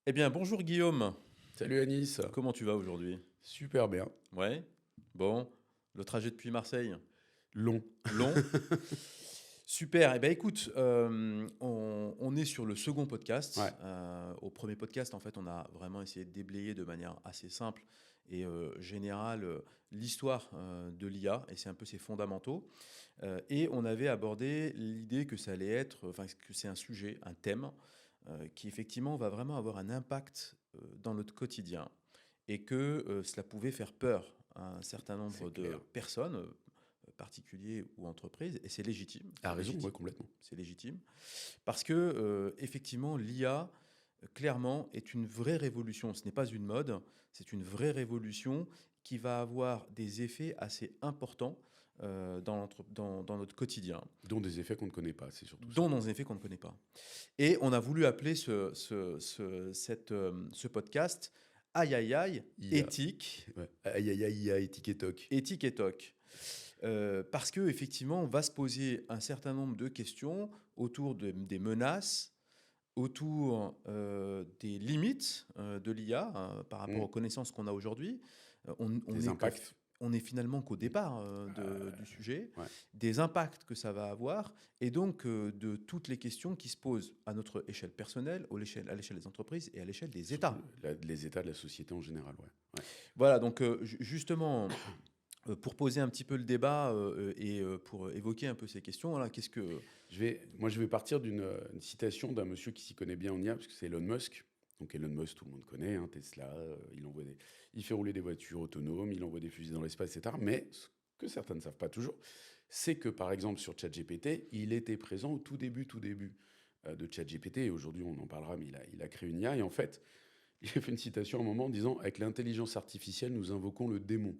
Eh bien, bonjour Guillaume. Salut Anis, Comment tu vas aujourd'hui? super bien. Ouais. Bon, le trajet depuis Marseille, Long. long. Super. Eh bien, écoute, on est sur le second Ouais, podcast. Au premier podcast, en fait, on a vraiment essayé de déblayer de manière assez simple et générale l'histoire de l'IA et c'est un peu ses fondamentaux. Et on avait abordé l'idée que ça allait être, enfin, que c'est un sujet, un thème qui effectivement va vraiment avoir un impact dans notre quotidien et que cela pouvait faire peur à un certain c'est nombre de clair. personnes, particuliers ou entreprises, et c'est légitime, T'as raison, ouais, complètement. c'est légitime, parce que effectivement l'IA clairement est une vraie révolution. Ce n'est pas une mode, c'est une vraie révolution qui va avoir des effets assez importants dans notre quotidien, Dont des effets qu'on ne connaît pas, c'est surtout ça. dont des effets qu'on ne connaît pas. Et on a voulu appeler ce podcast Aïe aïe aïe, IA. éthique, Ouais. Aïe aïe aïe, IA et tic et toc. éthique et toc. Parce que effectivement, on va se poser un certain nombre de questions autour des menaces, autour des limites de l'IA par rapport aux Hmm. connaissances qu'on a aujourd'hui. On Des est impacts. on est finalement qu'au Hmm. départ du Euh, sujet, ouais. des impacts que ça va avoir, et donc de toutes les questions qui se posent à notre échelle personnelle, à l'échelle des entreprises et à l'échelle des Surtout États. les états de la société en général, ouais. Ouais. Voilà, donc justement, pour poser un petit peu le débat et pour évoquer un peu ces questions, voilà, Je vais partir d'une une citation d'un monsieur qui s'y connaît bien en IA, parce que c'est Elon Musk. Donc Elon Musk, tout le monde connaît, hein, Tesla, il fait rouler des voitures autonomes, il envoie des fusées dans l'espace, etc. Mais ce que certains ne savent pas toujours, c'est que par exemple sur ChatGPT, il était présent au tout début de ChatGPT, et aujourd'hui on en parlera, mais il a créé une IA, et en fait, il a fait une citation à un moment en disant: «Avec l'intelligence artificielle, nous invoquons le démon».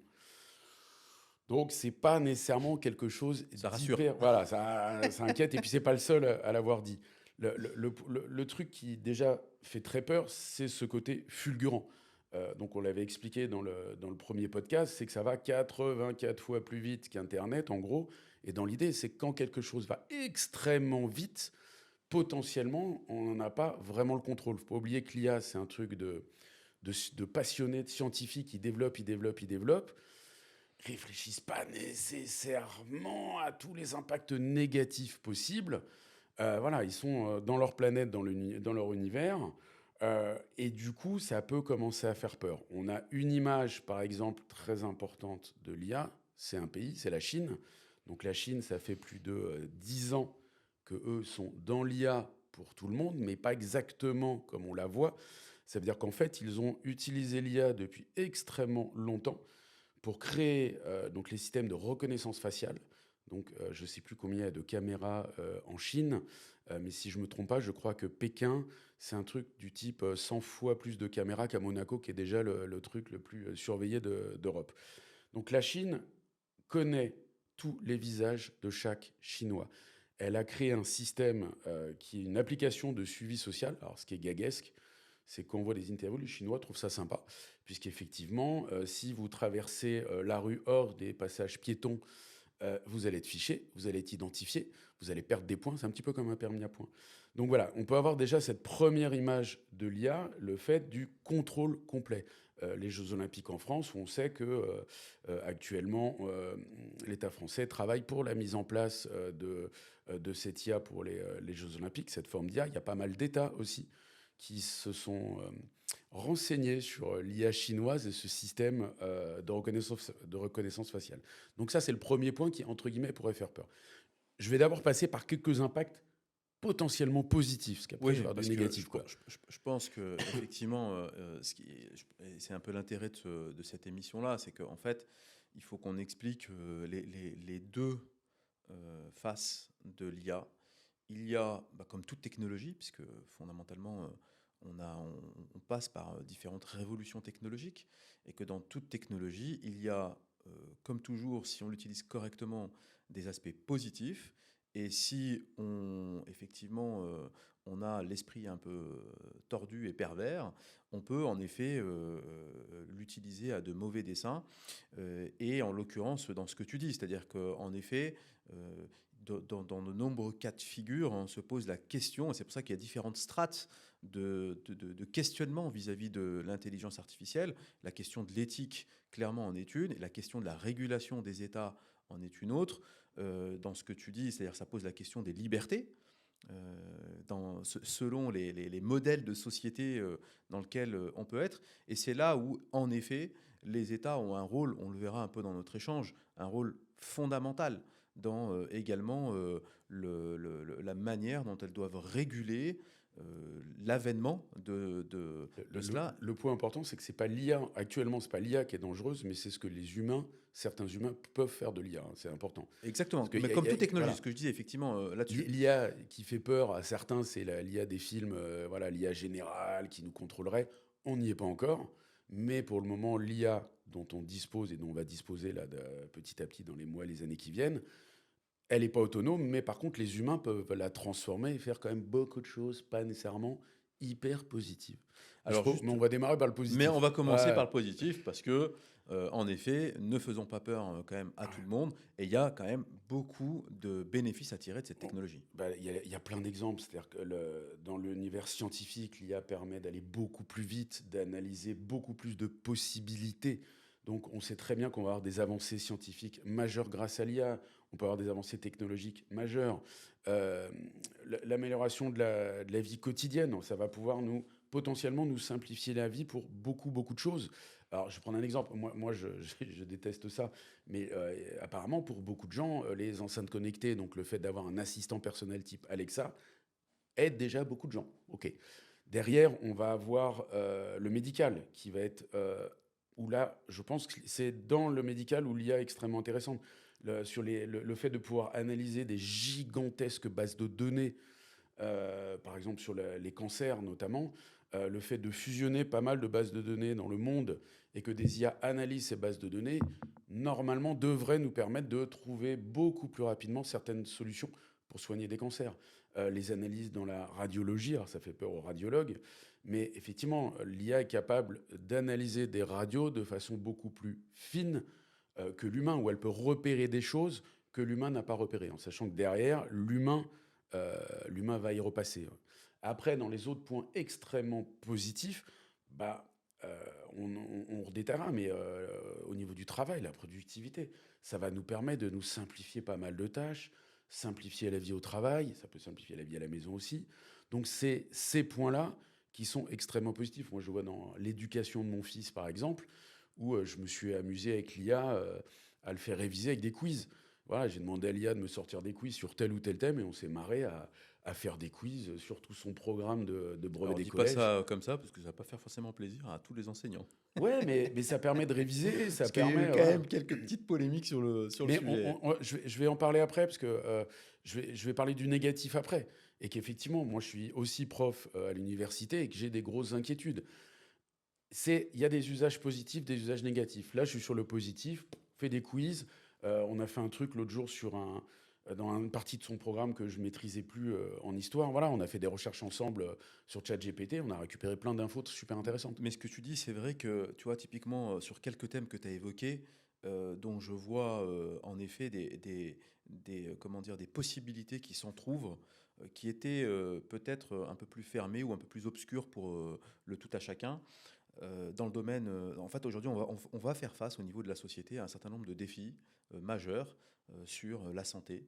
Donc c'est pas nécessairement quelque chose ça rassure. d'hyper... Voilà, ça inquiète, et puis c'est pas le seul à l'avoir dit. Le truc qui déjà fait très peur, c'est ce côté fulgurant. Donc on l'avait expliqué dans le premier podcast, c'est que ça va 84 fois plus vite qu'Internet, en gros. Et dans l'idée, c'est que quand quelque chose va extrêmement vite, potentiellement, on n'en a pas vraiment le contrôle. Faut pas oublier que l'IA, c'est un truc de passionnés, de scientifiques qui développent, réfléchissent pas nécessairement à tous les impacts négatifs possibles. Voilà, ils sont dans leur planète, dans leur univers. Et du coup, ça peut commencer à faire peur. On a une image, par exemple, très importante de l'IA. C'est un pays, c'est la Chine. Donc la Chine, ça fait plus de 10 ans que eux sont dans l'IA pour tout le monde, mais pas exactement comme on la voit. Ça veut dire qu'en fait, ils ont utilisé l'IA depuis extrêmement longtemps pour créer donc les systèmes de reconnaissance faciale. Donc, je ne sais plus combien il y a de caméras en Chine, mais si je ne me trompe pas, je crois que Pékin, c'est un truc du type 100 fois plus de caméras qu'à Monaco, qui est déjà le truc le plus surveillé d'Europe. Donc, la Chine connaît tous les visages de chaque Chinois. Elle a créé un système qui est une application de suivi social. Alors, ce qui est gaguesque, c'est qu'on voit des interviews, les Chinois trouvent ça sympa, puisqu'effectivement, si vous traversez la rue hors des passages piétons, vous allez être fiché, vous allez être identifié, vous allez perdre des points, c'est un petit peu comme un permis à points. Donc voilà, on peut avoir déjà cette première image de l'IA, le fait du contrôle complet. Les Jeux Olympiques en France, où on sait que actuellement l'État français travaille pour la mise en place de cette IA pour les Jeux Olympiques, cette forme d'IA. Il y a pas mal d'États aussi qui se sont renseignés sur l'IA chinoise et ce système de reconnaissance faciale. Donc ça, c'est le premier point qui, entre guillemets, pourrait faire peur. Je vais d'abord passer par quelques impacts potentiellement positifs, parce qu'après, je vais Oui, avoir du parce que négatif, quoi. je pense que effectivement, et c'est un peu l'intérêt de cette émission-là, c'est qu'en fait, il faut qu'on explique les deux faces de l'IA. Il y a, bah, comme toute technologie, puisque fondamentalement, on passe par différentes révolutions technologiques, et que dans toute technologie, il y a, comme toujours, si on l'utilise correctement, des aspects positifs, et si effectivement, on a l'esprit un peu tordu et pervers, on peut en effet l'utiliser à de mauvais desseins, et en l'occurrence dans ce que tu dis, c'est-à-dire qu'en effet, dans de nombreux cas de figure, on se pose la question, et c'est pour ça qu'il y a différentes strates de questionnement vis-à-vis de l'intelligence artificielle. La question de l'éthique, clairement, en est une, et la question de la régulation des États en est une autre. Dans ce que tu dis, c'est-à-dire ça pose la question des libertés, selon les modèles de société dans lesquels on peut être. Et c'est là où, en effet, les États ont un rôle, on le verra un peu dans notre échange, un rôle fondamental dans également la manière dont elles doivent réguler l'avènement de cela. Le point important, c'est que c'est pas l'IA, actuellement, c'est pas l'IA qui est dangereuse, mais c'est ce que les humains, certains humains peuvent faire de l'IA. C'est important. Exactement. Que Mais comme toute technologie, voilà. ce que je disais effectivement là-dessus. L'IA qui fait peur à certains, c'est l'IA des films, voilà, l'IA générale qui nous contrôlerait. On n'y est pas encore. Mais pour le moment, l'IA dont on dispose et dont on va disposer là, petit à petit dans les mois et les années qui viennent, elle n'est pas autonome, mais par contre, les humains peuvent la transformer et faire quand même beaucoup de choses, pas nécessairement hyper positives. Mais on va démarrer par le positif. Mais on va commencer par le positif parce que, en effet, ne faisons pas peur quand même à tout le monde. Et il y a quand même beaucoup de bénéfices à tirer de cette technologie. Il y a plein d'exemples. C'est-à-dire que dans l'univers scientifique, l'IA permet d'aller beaucoup plus vite, d'analyser beaucoup plus de possibilités. Donc on sait très bien qu'on va avoir des avancées scientifiques majeures grâce à l'IA. On peut avoir des avancées technologiques majeures. L'amélioration de la vie quotidienne, ça va pouvoir potentiellement nous simplifier la vie pour beaucoup, beaucoup de choses. Alors, je vais prendre un exemple. Moi je déteste ça. Mais apparemment, pour beaucoup de gens, les enceintes connectées, donc le fait d'avoir un assistant personnel type Alexa, aide déjà beaucoup de gens. OK. Derrière, on va avoir le médical qui va être... où là, je pense que c'est dans le médical où l'IA est extrêmement intéressante. Sur le fait de pouvoir analyser des gigantesques bases de données, par exemple sur les cancers notamment, le fait de fusionner pas mal de bases de données dans le monde et que des IA analysent ces bases de données, normalement devrait nous permettre de trouver beaucoup plus rapidement certaines solutions pour soigner des cancers. Les analyses dans la radiologie, alors ça fait peur aux radiologues, mais effectivement, l'IA est capable d'analyser des radios de façon beaucoup plus fine que l'humain, où elle peut repérer des choses que l'humain n'a pas repérées, en sachant que derrière, l'humain va y repasser. Après, dans les autres points extrêmement positifs, bah, on redétaillera, mais au niveau du travail, la productivité, ça va nous permettre de nous simplifier pas mal de tâches, simplifier la vie au travail, ça peut simplifier la vie à la maison aussi. Donc c'est ces points-là qui sont extrêmement positifs. Moi, je vois dans l'éducation de mon fils, par exemple, où je me suis amusé avec l'IA à le faire réviser avec des quiz. Voilà, j'ai demandé à l'IA de me sortir des quiz sur tel ou tel thème et on s'est marré à faire des quiz sur tout son programme de brevet Alors, des dis pas collèges. ça comme ça parce que ça va pas faire forcément plaisir à tous les enseignants. Ouais, mais ça permet de réviser, ça Parce qu'il y a permet... eu quand même quelques petites polémiques sur le Mais sujet. je vais en parler après, parce que je vais parler du négatif après. Et qu'effectivement, moi, je suis aussi prof à l'université et que j'ai des grosses inquiétudes. Il y a des usages positifs, des usages négatifs. Là, je suis sur le positif, fait des quiz. On a fait un truc l'autre jour dans une partie de son programme que je maîtrisais plus en histoire. Voilà, on a fait des recherches ensemble sur ChatGPT. On a récupéré plein d'infos super intéressantes. Mais ce que tu dis, c'est vrai que, tu vois, typiquement, sur quelques thèmes que tu as évoqués, dont je vois en effet comment dire, des possibilités qui s'entr'ouvrent, qui étaient peut-être un peu plus fermées ou un peu plus obscures pour le tout à chacun. Dans le domaine, en fait, aujourd'hui, on va faire face au niveau de la société à un certain nombre de défis majeurs sur la santé,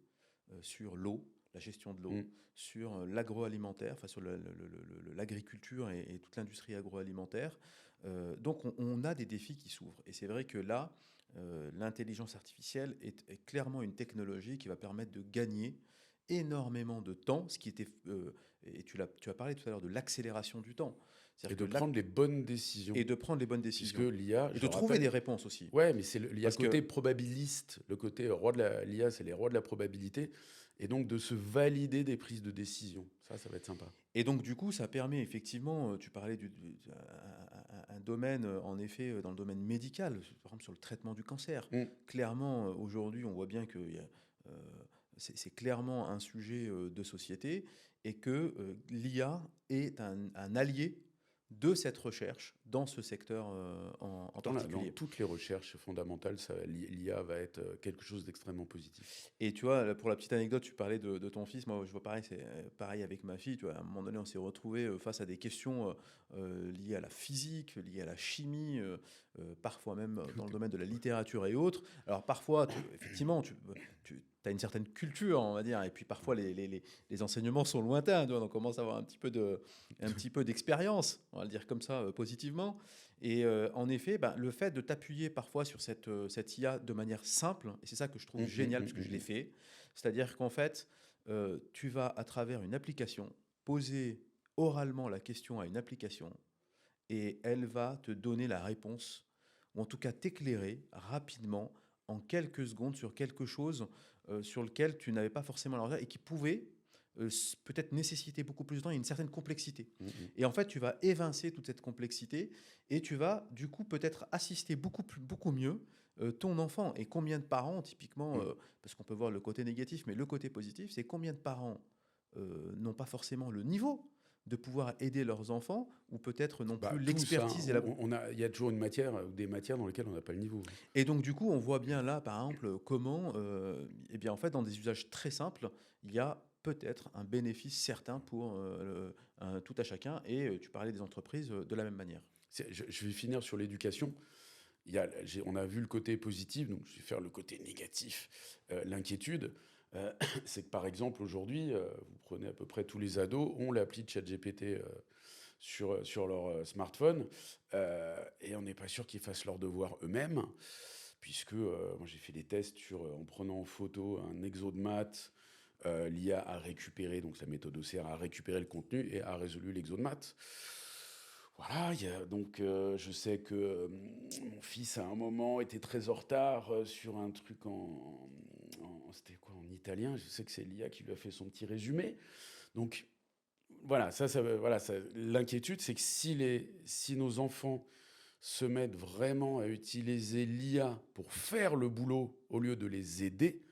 sur l'eau, la gestion de l'eau, Mm. sur l'agroalimentaire, enfin sur l'agriculture et toute l'industrie agroalimentaire. Donc on a des défis qui s'ouvrent. Et c'est vrai que là, l'intelligence artificielle est clairement une technologie qui va permettre de gagner énormément de temps, ce qui était, et tu as parlé tout à l'heure de l'accélération du temps. Et C'est-à-dire de que prendre les bonnes décisions. et de prendre les bonnes Puisque décisions. l'IA, Et je de le trouver rappelle, des réponses aussi. ouais, mais il y a Parce le côté que, probabiliste, le côté roi de l'IA, c'est les rois de la probabilité, et donc de se valider des prises de décision. Ça va être sympa. et donc, du coup, ça permet effectivement, tu parlais un domaine, en effet, dans le domaine médical, par exemple sur le traitement du cancer. Mm. Clairement, aujourd'hui, on voit bien que c'est clairement un sujet de société et que l'IA est un allié de cette recherche dans ce secteur en Dans particulier. toutes les recherches fondamentales, l'IA va être quelque chose d'extrêmement positif. Et tu vois, pour la petite anecdote, tu parlais de ton fils. Moi, je vois pareil, c'est pareil avec ma fille. Tu vois, à un moment donné, on s'est retrouvés face à des questions liées à la physique, liées à la chimie, parfois même dans le domaine de la littérature et autres. Alors parfois, effectivement, tu as une certaine culture, on va dire, et puis parfois les enseignements sont lointains. Tu vois, on commence à avoir un petit peu d'expérience, on va le dire comme ça, positivement. Et en effet, le fait de t'appuyer parfois sur cette IA de manière simple, et c'est ça que je trouve génial parce que je l'ai fait, c'est-à-dire qu'en fait, tu vas à travers une application poser oralement la question à une application et elle va te donner la réponse, ou en tout cas t'éclairer rapidement en quelques secondes sur quelque chose sur lequel tu n'avais pas forcément la regard et qui pouvait peut-être nécessiter beaucoup plus de temps et une certaine complexité. Et en fait, tu vas évincer toute cette complexité et tu vas du coup peut-être assister beaucoup mieux ton enfant. Et combien de parents, typiquement, parce qu'on peut voir le côté négatif, mais le côté positif, c'est combien de parents n'ont pas forcément le niveau de pouvoir aider leurs enfants ou peut-être non plus Tous, hein, l'expertise il y a toujours une matière ou des matières dans lesquelles on n'a pas le niveau. Et donc du coup on voit bien là par exemple comment eh bien en fait dans des usages très simples il y a peut-être un bénéfice certain pour tout à chacun et tu parlais des entreprises de la même manière. Je vais finir sur l'éducation. On a vu le côté positif, donc je vais faire le côté négatif, l'inquiétude. C'est que par exemple aujourd'hui, vous prenez à peu près tous les ados ont l'appli de ChatGPT sur leur smartphone et on n'est pas sûr qu'ils fassent leurs devoirs eux-mêmes, puisque moi j'ai fait des tests en prenant en photo un exo de maths, l'IA a récupéré, donc la méthode OCR a récupéré le contenu et a résolu l'exo de maths. Voilà, donc je sais que mon fils à un moment était très en retard sur un truc c'était quoi, en italien. Je sais que c'est l'IA qui lui a fait son petit résumé. Donc voilà, l'inquiétude, c'est que si nos enfants se mettent vraiment à utiliser l'IA pour faire le boulot au lieu de les aider,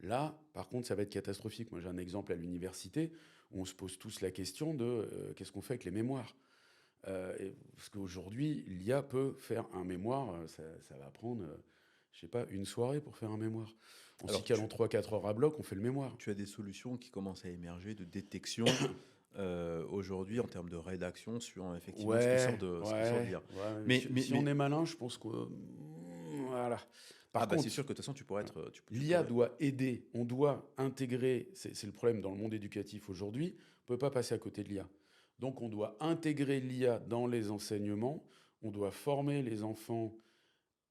là, par contre, ça va être catastrophique. Moi, j'ai un exemple à l'université où on se pose tous la question de qu'est-ce qu'on fait avec les mémoires. Parce qu'aujourd'hui, l'IA peut faire un mémoire, ça va prendre, je sais pas, une soirée pour faire un mémoire. En s'y calant 3-4 heures à bloc, on fait le mémoire. Tu as des solutions qui commencent à émerger de détection aujourd'hui en termes de rédaction sur effectivement ce qui sort de l'IA. Mais si on est malin, je pense que... Voilà. Par contre, c'est sûr que de toute façon, tu pourrais être... L'IA doit aider, on doit intégrer, c'est le problème dans le monde éducatif aujourd'hui, on ne peut pas passer à côté de l'IA. Donc on doit intégrer l'IA dans les enseignements, on doit former les enfants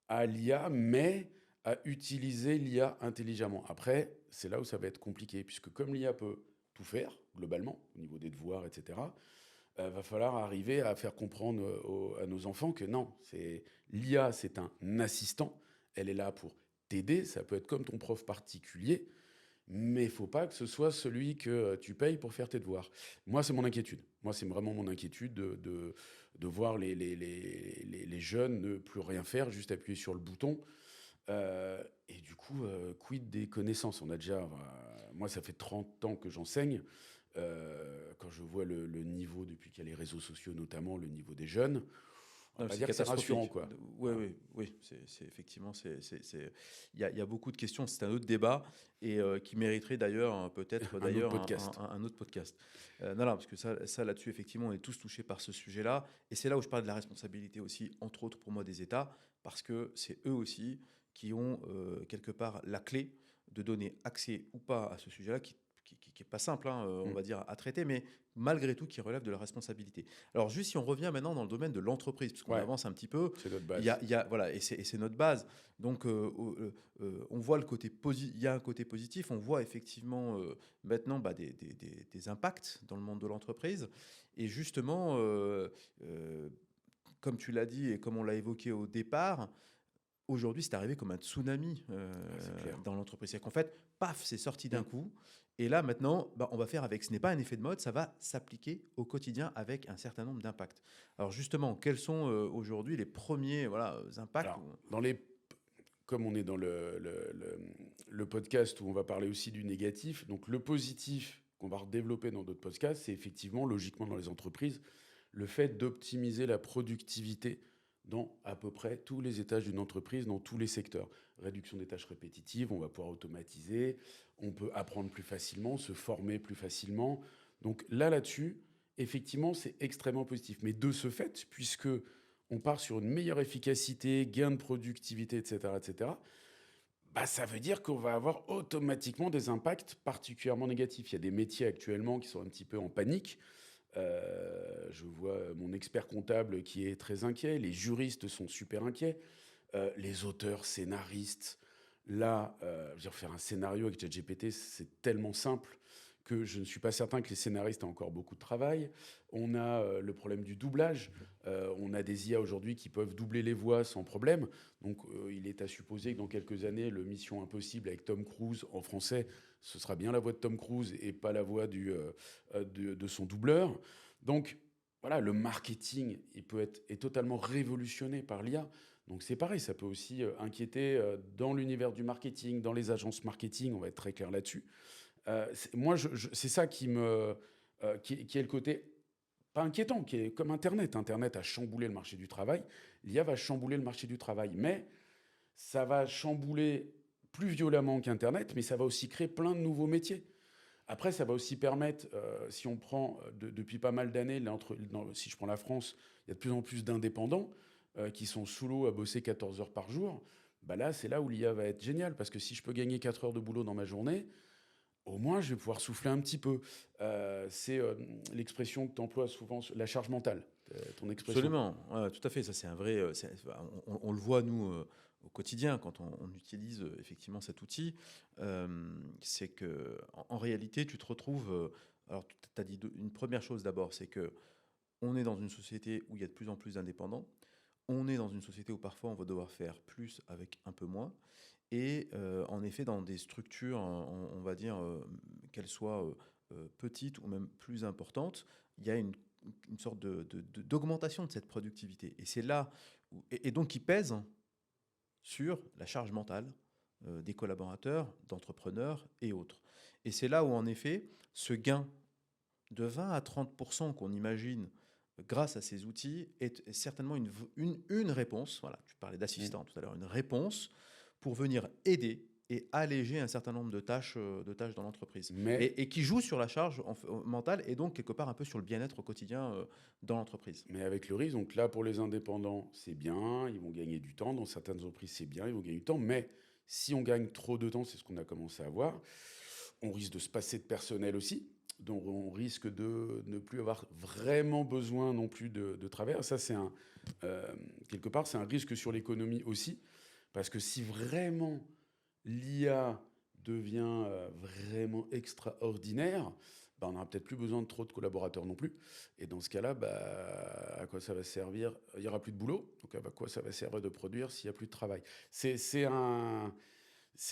à l'IA, mais à utiliser l'IA intelligemment. Après, c'est là où ça va être compliqué, puisque comme l'IA peut tout faire, globalement, au niveau des devoirs, etc., va falloir arriver à faire comprendre à nos enfants que non, l'IA, c'est un assistant, elle est là pour t'aider, ça peut être comme ton prof particulier, mais il ne faut pas que ce soit celui que tu payes pour faire tes devoirs. Moi, c'est mon inquiétude. Moi, c'est vraiment mon inquiétude de voir les jeunes ne plus rien faire, juste appuyer sur le bouton. Et du coup, quid des connaissances? Moi, ça fait 30 ans que j'enseigne. Quand je vois le niveau, depuis qu'il y a les réseaux sociaux notamment, le niveau des jeunes, on va dire que c'est rassurant, quoi. Oui, c'est effectivement, il y a beaucoup de questions. C'est un autre débat et qui mériterait d'ailleurs peut-être un autre podcast. Non, parce que ça là-dessus, effectivement, on est tous touchés par ce sujet-là. Et c'est là où je parle de la responsabilité aussi, entre autres pour moi, des États, parce que c'est eux aussi qui ont quelque part la clé de donner accès ou pas à ce sujet-là qui n'est pas simple, on va dire, à traiter, mais malgré tout qui relève de la responsabilité. Alors juste si on revient maintenant dans le domaine de l'entreprise, parce qu'on avance un petit peu, c'est notre base. Voilà, et c'est notre base. Donc on voit il y a un côté positif, on voit effectivement maintenant des impacts dans le monde de l'entreprise. Et justement, comme tu l'as dit et comme on l'a évoqué au départ, aujourd'hui, c'est arrivé comme un tsunami dans l'entreprise. C'est qu'en fait, paf, c'est sorti d'un coup. Et là, maintenant, on va faire avec. Ce n'est pas un effet de mode, ça va s'appliquer au quotidien avec un certain nombre d'impacts. Alors justement, quels sont aujourd'hui les premiers impacts? Alors, comme on est dans le podcast où on va parler aussi du négatif, donc le positif qu'on va redévelopper dans d'autres podcasts, c'est effectivement, logiquement, dans les entreprises, le fait d'optimiser la productivité dans à peu près tous les étages d'une entreprise, dans tous les secteurs. Réduction des tâches répétitives, on va pouvoir automatiser, on peut apprendre plus facilement, se former plus facilement. Donc là-dessus, effectivement, c'est extrêmement positif. Mais de ce fait, puisque on part sur une meilleure efficacité, gain de productivité, etc., bah, ça veut dire qu'on va avoir automatiquement des impacts particulièrement négatifs. Il y a des métiers actuellement qui sont un petit peu en panique. Je vois mon expert comptable qui est très inquiet, les juristes sont super inquiets, les auteurs, scénaristes. Là, je veux dire, faire un scénario avec ChatGPT, c'est tellement simple que je ne suis pas certain que les scénaristes aient encore beaucoup de travail. On a le problème du doublage. On a des IA aujourd'hui qui peuvent doubler les voix sans problème. Donc, il est à supposer que dans quelques années, le Mission Impossible avec Tom Cruise en français, ce sera bien la voix de Tom Cruise et pas la voix de son doubleur. Donc, voilà, le marketing est totalement révolutionné par l'IA. Donc c'est pareil, ça peut aussi inquiéter dans l'univers du marketing, dans les agences marketing, on va être très clair là-dessus. Moi, c'est ça qui est le côté pas inquiétant, qui est comme Internet. Internet a chamboulé le marché du travail. L'IA va chambouler le marché du travail, mais ça va chambouler plus violemment qu'Internet, mais ça va aussi créer plein de nouveaux métiers. Après, ça va aussi permettre, si on prend depuis pas mal d'années, si je prends la France, il y a de plus en plus d'indépendants qui sont sous l'eau à bosser 14 heures par jour. Bah là, c'est là où l'IA va être géniale, parce que si je peux gagner 4 heures de boulot dans ma journée, au moins, je vais pouvoir souffler un petit peu. C'est l'expression que tu emploies souvent, la charge mentale, ton expression. Absolument, ouais, tout à fait. Ça, c'est un vrai. On le voit, nous, au quotidien, quand on utilise effectivement cet outil. C'est que, en réalité, tu te retrouves. Alors, tu as dit une première chose d'abord, c'est que on est dans une société où il y a de plus en plus d'indépendants. On est dans une société où parfois on va devoir faire plus avec un peu moins. Et en effet, dans des structures, on va dire, qu'elles soient petites ou même plus importantes, il y a une sorte d'augmentation de cette productivité. Et c'est là, et donc qui pèse sur la charge mentale des collaborateurs, d'entrepreneurs et autres. Et c'est là où, en effet, ce gain de 20 à 30% qu'on imagine grâce à ces outils est certainement une réponse. Voilà, tu parlais d'assistant tout à l'heure, une réponse pour venir aider et alléger un certain nombre de tâches dans l'entreprise. Mais, Et qui joue sur la charge mentale et donc quelque part un peu sur le bien-être au quotidien dans l'entreprise. mais avec le risque, donc là, pour les indépendants, c'est bien, ils vont gagner du temps. Dans certaines entreprises, c'est bien, ils vont gagner du temps. Mais si on gagne trop de temps, c'est ce qu'on a commencé à voir, on risque de se passer de personnel aussi. Donc on risque de ne plus avoir vraiment besoin non plus de travail. Ça, quelque part, c'est un risque sur l'économie aussi. Parce que si vraiment l'IA devient vraiment extraordinaire, bah, on n'aura peut-être plus besoin de trop de collaborateurs non plus. Et dans ce cas-là, bah, à quoi ça va servir? Il n'y aura plus de boulot. Donc à quoi ça va servir de produire s'il n'y a plus de travail? C'est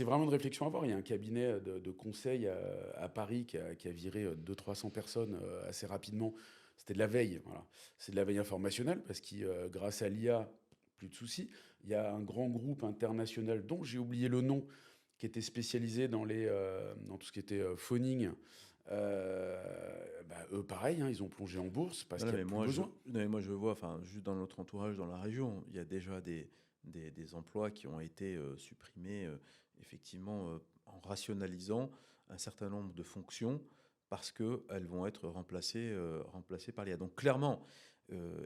vraiment une réflexion à avoir. Il y a un cabinet de conseil à Paris qui a viré 200-300 personnes assez rapidement. C'était de la veille, voilà. C'est de la veille informationnelle parce que grâce à l'IA, plus de soucis. Il y a un grand groupe international dont j'ai oublié le nom, qui était spécialisé dans tout ce qui était phoning. Bah, eux, pareil, hein, ils ont plongé en bourse parce Non, qu'il n'y a plus besoin. non, mais moi, je vois, enfin, juste dans notre entourage, dans la région, il y a déjà des emplois qui ont été supprimés, effectivement, en rationalisant un certain nombre de fonctions parce qu'elles vont être remplacées par l'IA. Donc, clairement,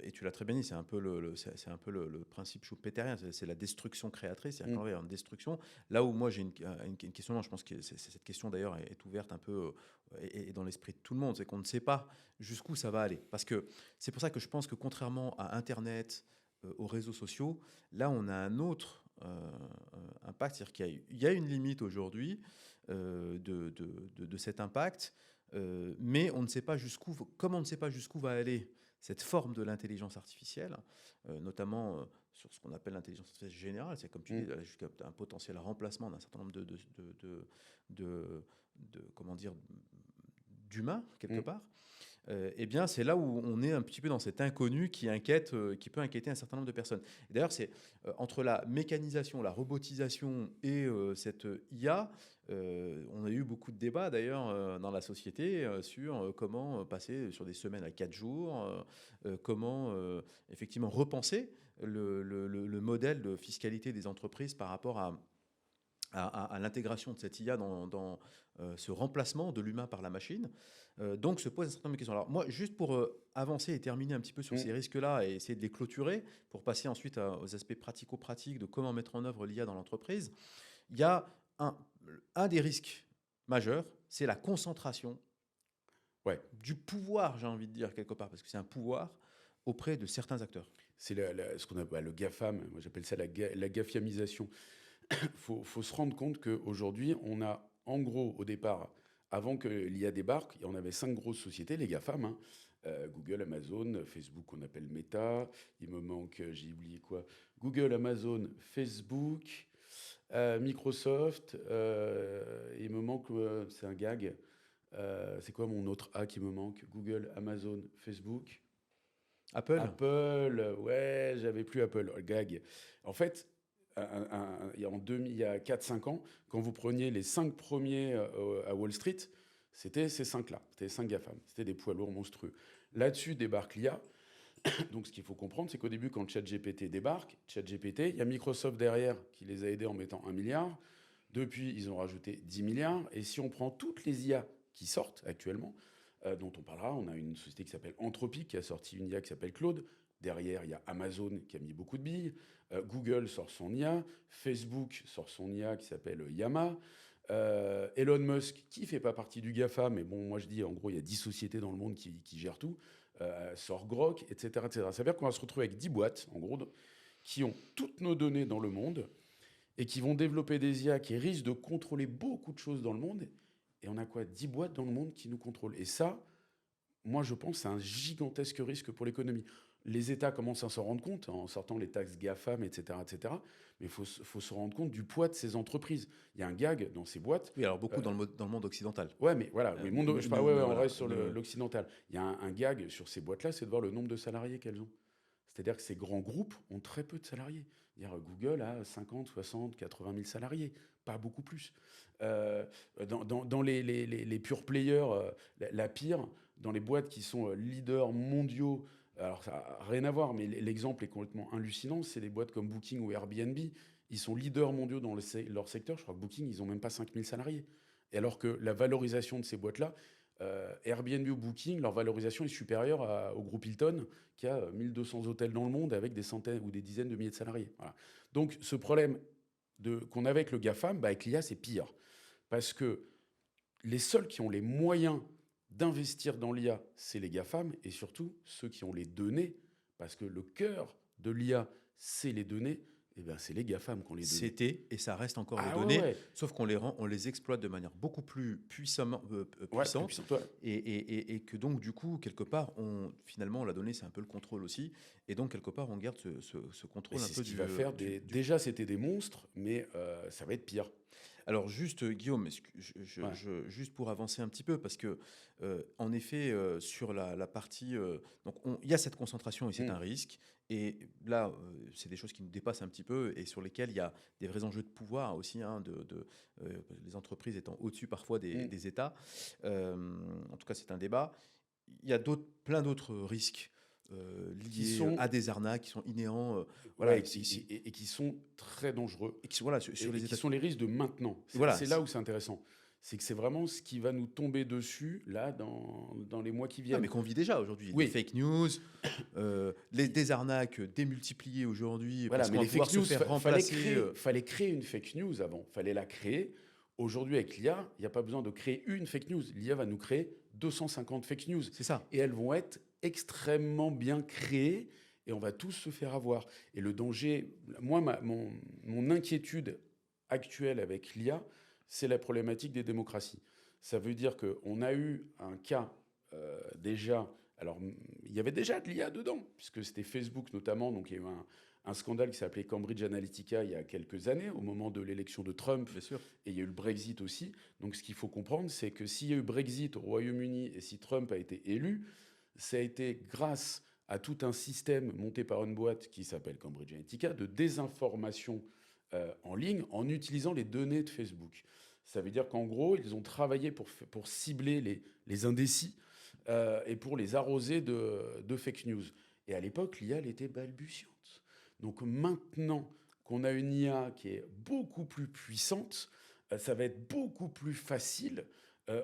et tu l'as très bien dit, c'est un peu c'est un peu le principe schumpeterien, c'est la destruction créatrice, c'est-à-dire Mm. quand il y a une destruction. Là où moi j'ai une question, non, je pense que cette question d'ailleurs est ouverte un peu et dans l'esprit de tout le monde, c'est qu'on ne sait pas jusqu'où ça va aller. Parce que c'est pour ça que je pense que contrairement à Internet, aux réseaux sociaux, là on a un autre impact, c'est-à-dire qu'il y a une limite aujourd'hui de cet impact, mais on ne sait pas comme on ne sait pas jusqu'où va aller cette forme de l'intelligence artificielle, notamment sur ce qu'on appelle l'intelligence artificielle générale, c'est comme tu dis, jusqu'à un potentiel remplacement d'un certain nombre comment dire, d'humains, quelque Mm. part. eh bien, c'est là où on est un petit peu dans cet inconnu qui inquiète, qui peut inquiéter un certain nombre de personnes. Et d'ailleurs, c'est entre la mécanisation, la robotisation et cette IA, on a eu beaucoup de débats d'ailleurs dans la société sur comment passer sur des semaines à 4 jours, comment effectivement repenser le modèle de fiscalité des entreprises par rapport à l'intégration de cette IA dans ce remplacement de l'humain par la machine. Donc se pose un certain nombre de questions. Alors moi, juste pour avancer et terminer un petit peu sur Mm. ces risques-là et essayer de les clôturer, pour passer ensuite aux aspects pratico-pratiques de comment mettre en œuvre l'IA dans l'entreprise, il y a un des risques majeurs, c'est la concentration Ouais, du pouvoir, j'ai envie de dire quelque part, parce que c'est un pouvoir auprès de certains acteurs. c'est ce qu'on appelle le GAFAM, moi j'appelle ça la gafiamisation. Faut se rendre compte qu'aujourd'hui, on a en gros au départ, avant que l'IA débarque, on avait 5 grosses sociétés, les GAFAM, hein. Google, Amazon, Facebook qu'on appelle Meta, il me manque, j'ai oublié quoi, Google, Amazon, Facebook, Microsoft, il me manque, c'est un gag, c'est quoi mon autre A qui me manque? Google, Amazon, Facebook, Apple, Apple, ouais, j'avais plus Apple, gag. En fait, il y a 4-5 ans, quand vous preniez les 5 premiers à Wall Street, c'était ces 5-là, c'était les 5 GAFAM, c'était des poids lourds monstrueux. Là-dessus débarque l'IA. Donc ce qu'il faut comprendre, c'est qu'au début, quand ChatGPT débarque, ChatGPT, il y a Microsoft derrière qui les a aidés en mettant 1 milliard. Depuis, ils ont rajouté 10 milliards. Et si on prend toutes les IA qui sortent actuellement, dont on parlera, on a une société qui s'appelle Anthropic qui a sorti une IA qui s'appelle Claude. Derrière, il y a Amazon qui a mis beaucoup de billes. Google sort son IA. Facebook sort son IA qui s'appelle Llama. Elon Musk, qui fait pas partie du GAFA, mais bon, moi je dis, en gros, il y a 10 sociétés dans le monde qui gèrent tout, sort Grok, etc., etc. Ça veut dire qu'on va se retrouver avec 10 boîtes, en gros, qui ont toutes nos données dans le monde et qui vont développer des IA qui risquent de contrôler beaucoup de choses dans le monde. Et on a quoi? 10 boîtes dans le monde qui nous contrôlent. Et ça, moi, je pense que c'est un gigantesque risque pour l'économie. Les États commencent à s'en rendre compte en sortant les taxes GAFAM, etc., etc. Mais il faut se rendre compte du poids de ces entreprises. Il y a un gag dans ces boîtes. oui, alors beaucoup Euh, dans le monde occidental. ouais, mais voilà, oui, je parle, ouais, ouais, on Voilà, reste sur l'occidental. Il y a un gag sur ces boîtes-là, c'est de voir le nombre de salariés qu'elles ont. C'est-à-dire que ces grands groupes ont très peu de salariés. Dire Google a 50, 60, 80 000 salariés, pas beaucoup plus. Dans les pure players, la pire, dans les boîtes qui sont leaders mondiaux, alors ça n'a rien à voir, mais l'exemple est complètement hallucinant, c'est des boîtes comme Booking ou Airbnb. Ils sont leaders mondiaux dans leur secteur. Je crois que Booking, ils n'ont même pas 5000 salariés. Et alors que la valorisation de ces boîtes-là, Airbnb ou Booking, leur valorisation est supérieure au groupe Hilton, qui a 1200 hôtels dans le monde avec des centaines ou des dizaines de milliers de salariés. Voilà. Donc ce problème qu'on avait avec le GAFAM, avec l'IA, c'est pire. Parce que les seuls qui ont les moyens d'investir dans l'IA, c'est les GAFAM, et surtout ceux qui ont les données, parce que le cœur de l'IA, c'est les données, et ben c'est les GAFAM qui ont les données. C'était, et ça reste encore les Ah ouais, données, ouais. sauf qu'on on les exploite de manière beaucoup plus Ouais, plus puissante, puissant, ouais. et que donc, du coup, quelque part, finalement, la donnée, c'est un peu le contrôle aussi, et donc, quelque part, on garde ce Et contrôle un c'est peu ce qui va faire déjà, c'était des monstres, mais ça va être pire. Alors juste, Guillaume, Ouais. juste pour avancer un petit peu, parce que en effet, sur la partie, donc il y a cette concentration et c'est Mm. un risque. Et là, c'est des choses qui nous dépassent un petit peu et sur lesquelles il y a des vrais enjeux de pouvoir aussi, hein, les entreprises étant au-dessus parfois Mm. des États. En tout cas, c'est un débat. Il y a plein d'autres risques Qui liés sont, à des arnaques qui sont inhérents, voilà, ouais, et qui sont très dangereux. et qui, voilà, sur Et les qui États. sont les risques de maintenant. Voilà, C'est là où c'est intéressant. C'est que c'est vraiment ce qui va nous tomber dessus, là, dans les mois qui non, mais viennent. qu'on vit déjà aujourd'hui. Des Oui, fake news, des arnaques démultipliées aujourd'hui voilà, parce mais qu'on va les pouvoir fake se news, faire remplacer. fallait créer une fake news avant. Fallait la créer. Aujourd'hui, avec l'IA, il n'y a pas besoin de créer une fake news. L'IA va nous créer 250 fake news. C'est ça. Et elles vont être extrêmement bien créées et on va tous se faire avoir. Et le danger, moi, mon inquiétude actuelle avec l'IA, c'est la problématique des démocraties. Ça veut dire qu'on a eu un cas déjà. Alors, il y avait déjà de l'IA dedans, puisque c'était Facebook notamment, donc il y a eu un scandale qui s'appelait Cambridge Analytica il y a quelques années, au moment de l'élection de Trump. Bien sûr. Et il y a eu le Brexit aussi. Donc ce qu'il faut comprendre, c'est que s'il y a eu Brexit au Royaume-Uni et si Trump a été élu, ça a été grâce à tout un système monté par une boîte qui s'appelle Cambridge Analytica de désinformation en ligne en utilisant les données de Facebook. Ça veut dire qu'en gros, ils ont travaillé pour cibler les indécis et pour les arroser de fake news. Et à l'époque, l'IA, elle était balbutiante. Donc maintenant qu'on a une IA qui est beaucoup plus puissante, ça va être beaucoup plus facile,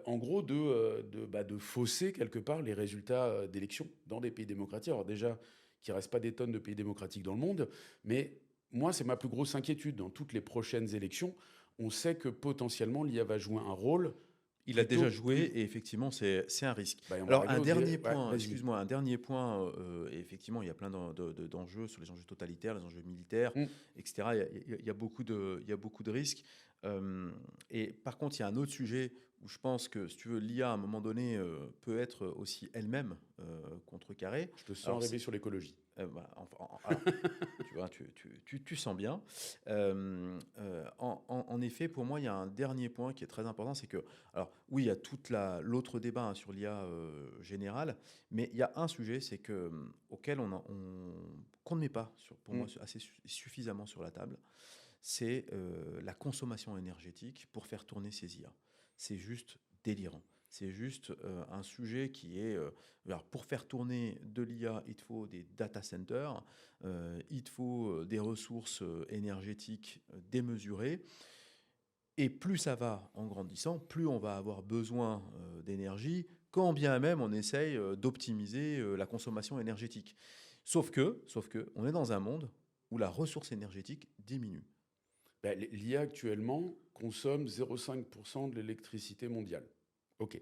en gros, de fausser quelque part les résultats d'élections dans des pays démocratiques. Alors déjà, qu'il ne reste pas des tonnes de pays démocratiques dans le monde, mais moi, c'est ma plus grosse inquiétude. Dans toutes les prochaines élections, on sait que potentiellement, l'IA va jouer un rôle. Il a déjà joué et effectivement, c'est un risque. Bah, on va Alors, arriver un au dernier dé- ouais, point, vas-y. excuse-moi, un dernier point, et effectivement, il y a plein d'enjeux sur les enjeux totalitaires, les enjeux militaires, Mm. etc. Il y a beaucoup de risques. Et par contre, il y a un autre sujet où je pense que, si tu veux, l'IA, à un moment donné, peut être aussi elle-même contrecarrée. Je te sens Alors, arriver sur l'écologie. Voilà, alors, tu vois, tu sens bien. En effet, pour moi, il y a un dernier point qui est très important, c'est que, alors oui, il y a l'autre débat hein, sur l'IA générale, mais il y a un sujet, c'est que auquel qu'on ne met pas, pour moi, assez suffisamment sur la table, c'est la consommation énergétique pour faire tourner ces IA. C'est juste délirant. C'est juste un sujet qui est... alors pour faire tourner de l'IA, il te faut des data centers, il te faut des ressources énergétiques démesurées. Et plus ça va en grandissant, plus on va avoir besoin d'énergie, quand bien même on essaye d'optimiser la consommation énergétique. Sauf que, on est dans un monde où la ressource énergétique diminue. Ben, l'IA actuellement consomme 0,5% de l'électricité mondiale. OK.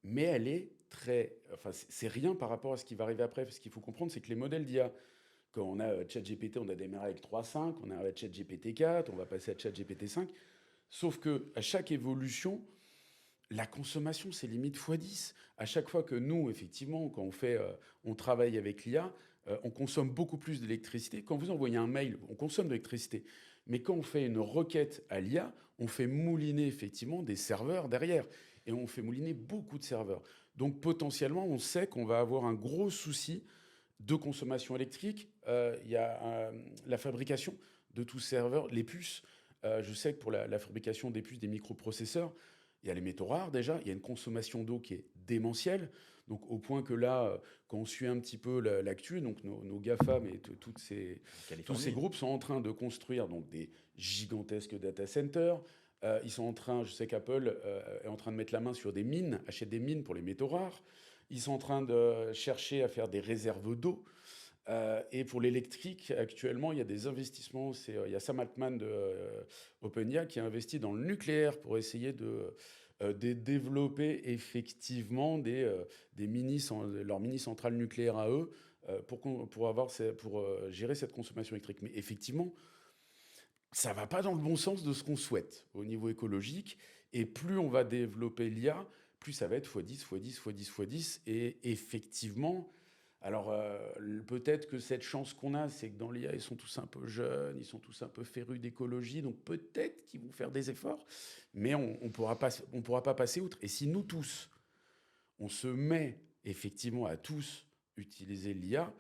Mais elle est très... Enfin, c'est rien par rapport à ce qui va arriver après. Ce qu'il faut comprendre, c'est que les modèles d'IA, quand on a ChatGPT, on a démarré avec 3.5, on est arrivé à ChatGPT 4, on va passer à ChatGPT 5. Sauf que à chaque évolution, la consommation, c'est limite x10. À chaque fois que nous, effectivement, quand on travaille avec l'IA, on consomme beaucoup plus d'électricité. Quand vous envoyez un mail, on consomme de l'électricité. Mais quand on fait une requête à l'IA, on fait mouliner effectivement des serveurs derrière. Et on fait mouliner beaucoup de serveurs. Donc potentiellement, on sait qu'on va avoir un gros souci de consommation électrique. Il y a la fabrication de tous ces serveurs, les puces. Je sais que pour la fabrication des puces, des microprocesseurs, il y a les métaux rares déjà, il y a une consommation d'eau qui est démentielle. Donc au point que là, quand on suit un petit peu l'actu, donc nos GAFAM et tous ces groupes sont en train de construire donc, des gigantesques data centers. Ils sont en train, je sais qu'Apple est en train de mettre la main sur des mines, achète des mines pour les métaux rares. Ils sont en train de chercher à faire des réserves d'eau. Et pour l'électrique, actuellement, il y a des investissements. Il y a Sam Altman de OpenAI qui a investi dans le nucléaire pour essayer de développer effectivement leurs mini-centrales nucléaires à eux pour gérer cette consommation électrique. Mais effectivement, ça ne va pas dans le bon sens de ce qu'on souhaite au niveau écologique. Et plus on va développer l'IA, plus ça va être x10, x10, x10, x10. Et effectivement, alors peut-être que cette chance qu'on a, c'est que dans l'IA, ils sont tous un peu jeunes, ils sont tous un peu férus d'écologie, donc peut-être qu'ils vont faire des efforts, mais on ne pourra pas passer outre. Et si nous tous, on se met effectivement à tous utiliser l'IA,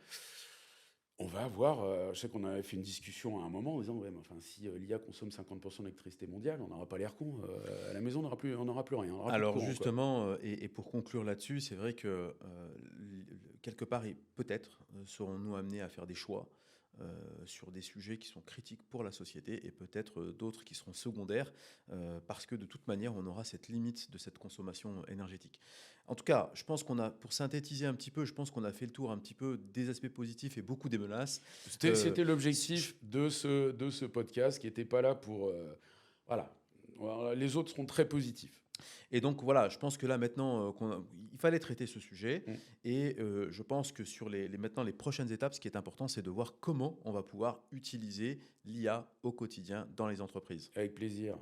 on va avoir, je sais qu'on avait fait une discussion à un moment en disant, ouais, mais enfin, si l'IA consomme 50% de l'électricité mondiale, on n'aura pas l'air con. À la maison, on n'aura plus rien. On n'aura plus de Alors courant, quoi. justement, et pour conclure là-dessus, c'est vrai que quelque part, peut-être serons-nous amenés à faire des choix sur des sujets qui sont critiques pour la société et peut-être d'autres qui seront secondaires parce que de toute manière, on aura cette limite de cette consommation énergétique. En tout cas, je pense pour synthétiser un petit peu, je pense qu'on a fait le tour un petit peu des aspects positifs et beaucoup des menaces. C'était l'objectif de ce podcast qui n'était pas là pour... voilà. Les autres seront très positifs. Et donc voilà, je pense que là maintenant, il fallait traiter ce sujet. Et je pense que sur maintenant les prochaines étapes, ce qui est important, c'est de voir comment on va pouvoir utiliser l'IA au quotidien dans les entreprises. Avec plaisir.